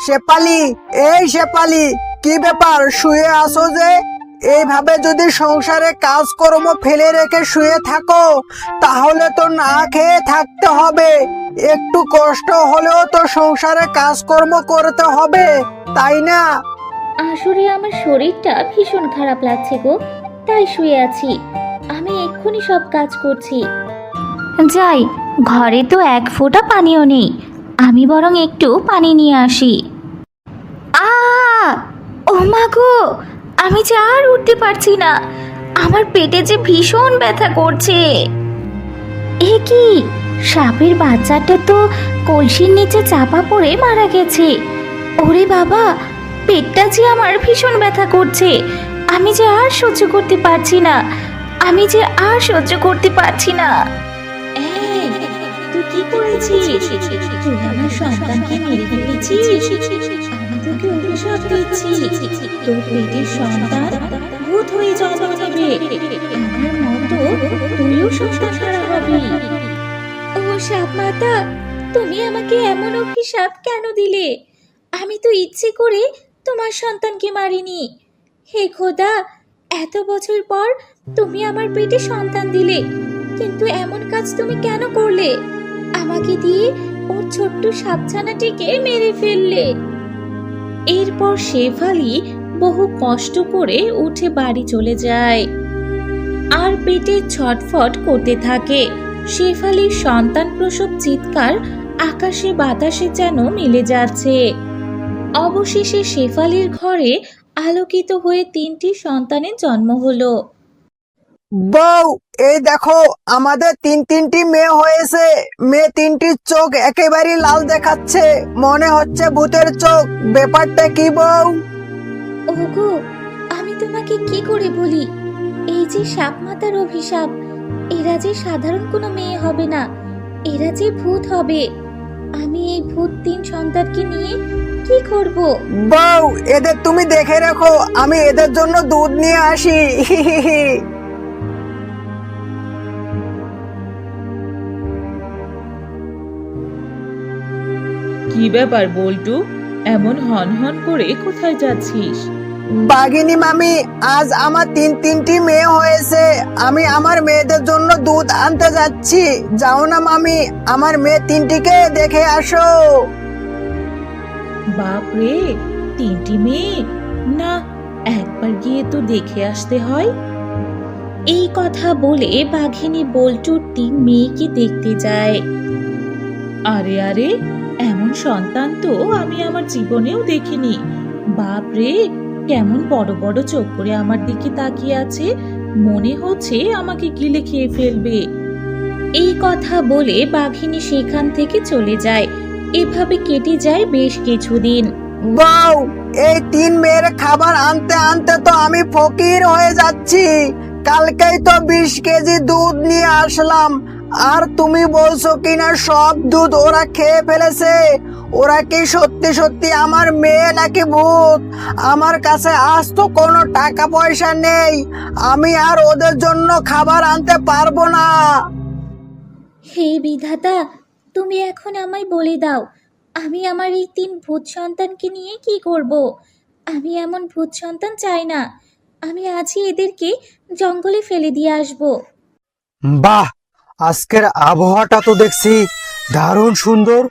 শেফালি, এই শেফালি, কি ব্যাপার শুয়ে আসো যে? এইভাবে যদি সংসারে কাজকর্ম ফেলে রেখে শুয়ে থাকো তাহলে তো না খেয়ে থাকতে হবে। একটু কষ্ট হলেও তো সংসারে কাজকর্ম করতে হবে, তাই না? আসলে আমার শরীরটা ভীষণ খারাপ লাগছে গো, তাই শুয়ে আছি। আমি এক্ষুনি সব কাজ করছি। যাই, ঘরে তো এক ফোঁটা পানিও নেই, আমি বরং একটু পানি নিয়ে আসি। আ ও মা গো, আমি যে আর উঠতে পারছি না, আমার পেটে যে ভীষণ ব্যথা করছে। এ কি, সাপের বাচ্চাটা তো কলসির নিচে চাপা পড়ে মারা গেছে। ওরে বাবা, পেটটা যে আমার ভীষণ ব্যথা করছে, আমি যে আর সহ্য করতে পারছি না, আমি যে আর সহ্য করতে পারছি না। এই, তুই কি করেছিস? তুই আমার সন্তানকে মেরে ফেলেছিস। আমি তোকে অভিশাপ দিচ্ছি, তোর পেটের সন্তান ভূত হয়ে জন্ম নেবে। আমার মতো তুইও সন্তান হারা হবি। ও সাপ মাতা, তুমি আমাকে এমন অভিশাপ কেন দিলে? আমি তো ইচ্ছে করে তোমার সন্তানকে মারিনি। হে খোদা, এত বছর পর তুমি আমার পেটে সন্তান দিলে, কিন্তু এমন কাজ তুমি কেন করলে? আমাকে দিয়ে ওর ছোট্ট সাপছানাটিকে মেরে ফেললে। এরপর শেফালি বহু কষ্ট করে উঠে বাড়ি চলে যায় আর পেটে ছটফট করতে থাকে। শেফালির সন্তান প্রসব চিৎকার আকাশে বাতাসে যেন মিলে যাচ্ছে। অবশেষে শেফালির ঘরে আলোকিত হয়ে 3টি সন্তানের জন্ম হলো। বউ, এই দেখো, আমাদের তিনটি মেয়ে হয়েছে। মেয়ে তিনটির চোখ একেবারে লাল দেখাচ্ছে, মনে হচ্ছে ভূতের চোখ। ব্যাপারটা কি বউ? ওগো, আমি তোমাকে কি করে বলি, এই যে সাপ মাতার অভিশাপ, এরা যে সাধারণ কোনো মেয়ে হবে না, এরা যে ভূত হবে। আমি এই ভূত 3 সন্তানকে নিয়ে কি করব? বউ, এদের তুমি দেখে রাখো, আমি এদের জন্য দুধ নিয়ে আসি। কি ব্যাপার বল্টু, এমন হন হন করে কোথায় যাচ্ছিস? বাঘিনী মামি, আজ আমার তিনটি মেয়ে হয়েছে। আমি আমার মেয়েদের জন্য দুধ আনতে যাচ্ছি। যাও না মামি, আমার মেয়ে তিনটিকে দেখে আসো। বাপ রে, 3টি মেয়ে? না, একবার গিয়ে তো দেখে আসতে হয়। এই কথা বলে বাঘিনী বল্টুর 3 মেয়েকে দেখতে যায়। আরে আরে, এমন সন্তান তো আমি আমার জীবনেও দেখিনি। বাপ রে, কেমন বড় বড় চোখ করে আমার দিকে তাকিয়ে আছে, মনে হচ্ছে আমাকে গিলে খেয়ে ফেলবে। এই কথা বলে বাঘিনী সেখান থেকে চলে যায়। এভাবে কেটে যায় বেশ কিছুদিন। বউ, এই 3 মেয়ের খাবার আনতে আনতে তো আমি ফকির হয়ে যাচ্ছি। কালকেই তো 20 কেজি দুধ নিয়ে আসলাম, আর তুমি বলছো কিনা সব দুধ ওরা খেয়ে ফেলেছে। ওরা কি সত্যি সত্যি আমার মেয়ে নাকি ভূত? আমার কাছে আজ তো কোনো টাকা পয়সা নেই, আমি আর ওদের জন্য খাবার আনতে পারবো না। হে বিধাতা, তুমি এখন আমায় বলে দাও, আমি আমার এই 3 ভূত সন্তানকে নিয়ে কি করব? আমি এমন ভূত সন্তান চাই না। আমি আজই এদেরকে জঙ্গলে ফেলে দিয়ে আসব। বাহ, আজকের আবহাওয়াটা তো দেখছি দারুণ সুন্দর।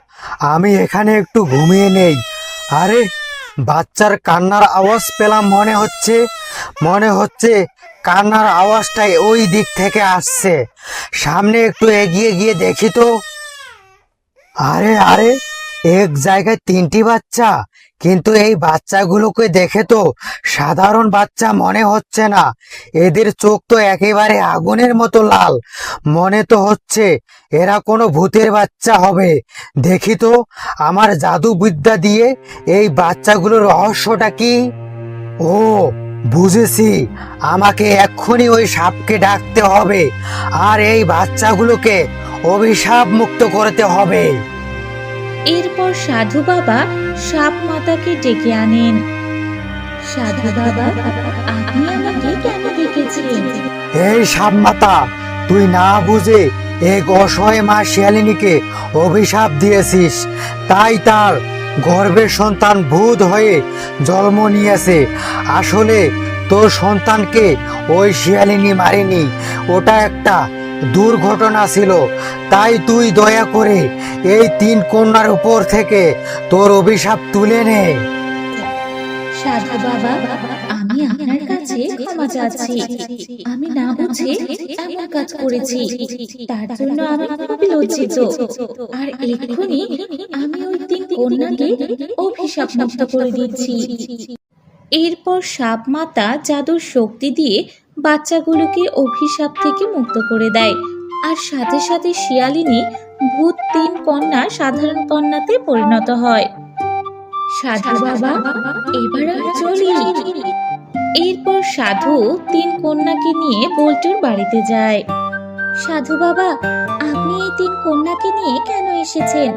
আমি এখানে একটু ঘুমিয়ে নেই। আরে, বাচ্চার কান্নার আওয়াজ পেলাম, মনে হচ্ছে কান্নার আওয়াজটাই ওই দিক থেকে আসছে। সামনে একটু এগিয়ে গিয়ে দেখি তো। আরে আরে, এক জায়গায় 3টি বাচ্চা, কিন্তু এই বাচ্চাগুলোকে দেখে তো সাধারণ বাচ্চা মনে হচ্ছে না। এদের চোখ তো একেবারে আগুনের মতো লাল। মনে তো হচ্ছে এরা কোনো ভূতের বাচ্চা হবে। দেখি তো আমার জাদু বিদ্যা দিয়ে এই বাচ্চাগুলোর রহস্যটা কি। ও, বুঝেছি, আমাকে এক্ষুনি ওই সাপকে ডাকতে হবে আর এই বাচ্চাগুলোকে অভিশাপ মুক্ত করতে হবে। এরপর সাধু বাবা সাপ মাতাকে ডেকে আনেন। সাধু বাবা, আপনি আমাকে কেন ডেকেছেন? এই সাপমাতা, তুই না বুঝে এক অসহায় মা শিয়ালিনীকে অভিশাপ দিয়েছিস, তাই তার গর্ভের সন্তান ভূত হয়ে জন্ম নিয়েছে। আসলে তোর সন্তানকে ওই শিয়ালিনী মারেনি, ওটা একটা দুর্ঘটনা ছিল। তাই তুই দয়া করে এই 3 কন্যার উপর থেকে তোর অভিশাপ তুলে নে। সাধু বাবা, আমি আপনার কাছে ক্ষমা চাচ্ছি। আমি না বুঝে এমন কাজ করেছি, তার জন্য আমি খুব লজ্জিত। আর এক্ষুনি আমি ওই 3 কন্যাকে অভিশাপ মুক্ত করে দিচ্ছি। এরপর সাপ মাতা জাদুর শক্তি দিয়ে বাচ্চাগুলোকে অভিশাপ থেকে মুক্ত করে দেয়, আর সাথে সাথে শিয়ালিনী ভূত 3 কন্যা সাধারণ কন্যাতে পরিণত হয়। সাধু বাবা, এবার আমি চলি। এরপর সাধু 3 কন্যাকে নিয়ে বল্টুর বাড়িতে যায়। সাধু বাবা, আপনি এই 3 কন্যাকে নিয়ে কেন এসেছেন?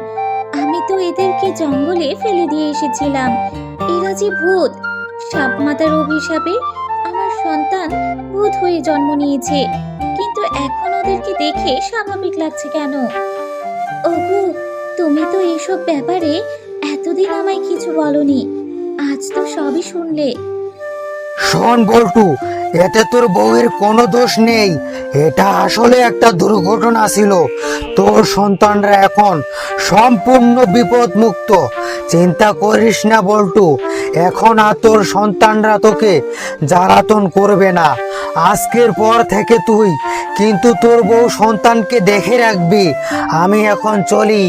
আমি তো এদেরকে জঙ্গলে ফেলে দিয়ে এসেছিলাম। এরা যে ভূত, সাপ মাতার অভিশাপে আমার সন্তান ভূত হয়ে জন্ম নিয়েছে, কিন্তু এখন ওদেরকে দেখে স্বাভাবিক লাগছে কেন? ওগো, তুমি তো এসব ব্যাপারে এতদিন আমায় কিছু বলনি, আজ তো সবই শুনলে। শোন বল্টু, এতে তোর বউয়ের কোনো দোষ নেই। এটা আসলে একটা দুর্ঘটনা ছিল। তোর সন্তানরা এখন সম্পূর্ণ বিপদ মুক্ত। চিন্তা করিস না বল্টু, এখন আর তোর সন্তানরা তোকে জ্বালাতন করবে না। আজকের পর থেকে তুই কিন্তু তোর বউ সন্তানকে দেখে রাখবি। আমি এখন চলি।